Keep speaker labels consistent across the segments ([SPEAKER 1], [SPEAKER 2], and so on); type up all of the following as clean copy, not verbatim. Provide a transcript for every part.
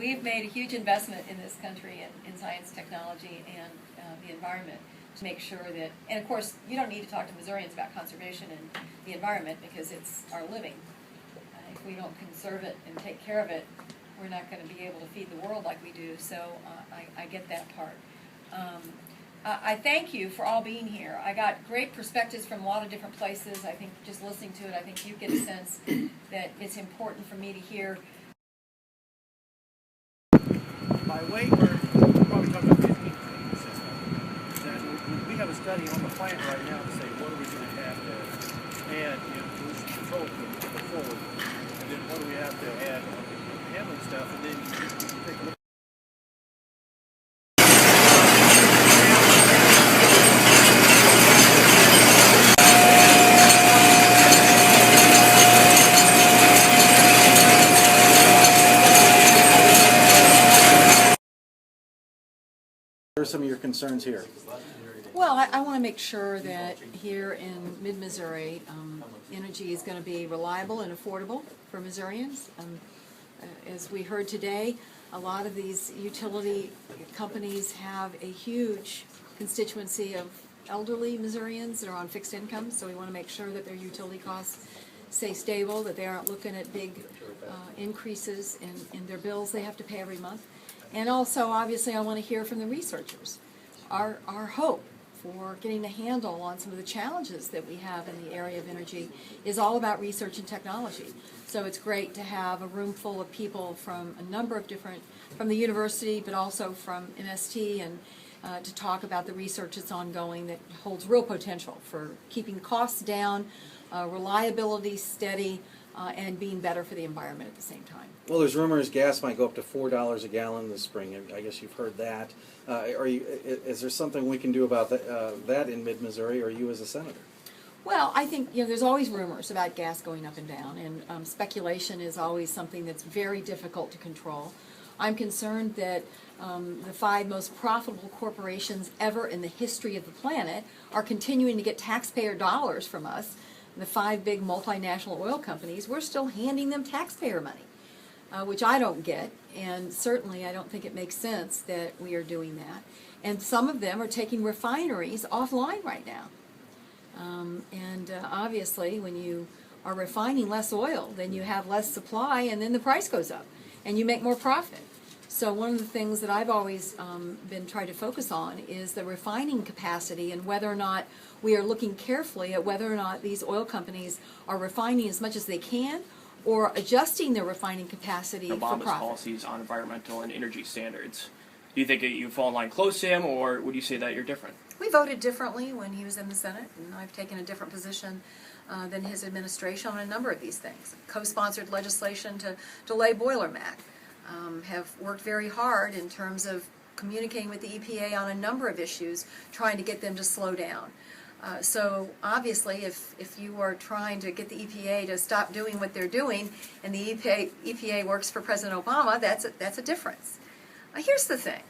[SPEAKER 1] we've made a huge investment in this country in science, technology, and the environment to make sure that, and of course, you don't need to talk to Missourians about conservation and the environment because it's our living. If we don't conserve it and take care of it, we're not going to be able to feed the world like we do, so I get that part. I thank you for all being here. I got great perspectives from a lot of different places. I think just listening to it, I think you get a sense that it's important for me to hear.
[SPEAKER 2] By weight, we're probably talking about 15 system. And we have a study on the plant right now to say what are we going to have to add in pollution control to go forward, and then what do we have to add on the handling stuff, and then you take a look.
[SPEAKER 3] What are some of your concerns here?
[SPEAKER 1] Well, I want to make sure that here in mid-Missouri, energy is going to be reliable and affordable for Missourians. As we heard today, a lot of these utility companies have a huge constituency of elderly Missourians that are on fixed incomes, so we want to make sure that their utility costs stay stable, that they aren't looking at big increases in their bills they have to pay every month. And also, obviously, I want to hear from the researchers. Our hope for getting a handle on some of the challenges that we have in the area of energy is all about research and technology. So it's great to have a room full of people from a number of different, from the university, but also from MST, and to talk about the research that's ongoing that holds real potential for keeping costs down, reliability steady, and being better for the environment at the same time.
[SPEAKER 3] Well, there's rumors gas might go up to $4 a gallon this spring. I guess you've heard that. Is there something we can do about that in mid-Missouri, or you as a senator?
[SPEAKER 1] Well, I think there's always rumors about gas going up and down, and speculation is always something that's very difficult to control. I'm concerned that the 5 most profitable corporations ever in the history of the planet are continuing to get taxpayer dollars from us. The 5 big multinational oil companies, we're still handing them taxpayer money, which I don't get, and certainly I don't think it makes sense that we are doing that. And some of them are taking refineries offline right now. Obviously, when you are refining less oil, then you have less supply, and then the price goes up, and you make more profit. So one of the things that I've always been trying to focus on is the refining capacity, and whether or not we are looking carefully at whether or not these oil companies are refining as much as they can or adjusting their refining capacity for profit.
[SPEAKER 4] Obama's policies on environmental and energy standards. Do you think that you fall in line close to him, or would you say that you're different?
[SPEAKER 1] We voted differently when he was in the Senate, and I've taken a different position than his administration on a number of these things. Co-sponsored legislation to delay Boiler MAC. Have worked very hard in terms of communicating with the EPA on a number of issues, trying to get them to slow down. So obviously, if you are trying to get the EPA to stop doing what they're doing, and the EPA works for President Obama, that's a difference. Here's the thing.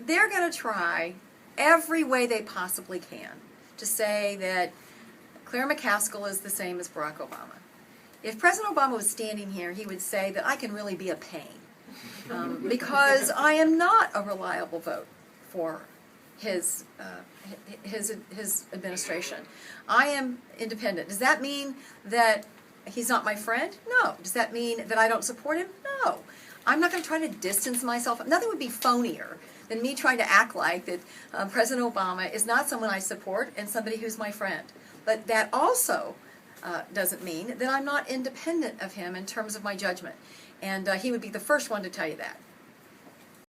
[SPEAKER 1] They're going to try every way they possibly can to say that Claire McCaskill is the same as Barack Obama. If President Obama was standing here, he would say that I can really be a pain because I am not a reliable vote for his administration. I am independent. Does that mean that he's not my friend? No. Does that mean that I don't support him? No. I'm not going to try to distance myself. Nothing would be phonier than me trying to act like that President Obama is not someone I support and somebody who's my friend. But that also doesn't mean that I'm not independent of him in terms of my judgment. And he would be the first one to tell you that.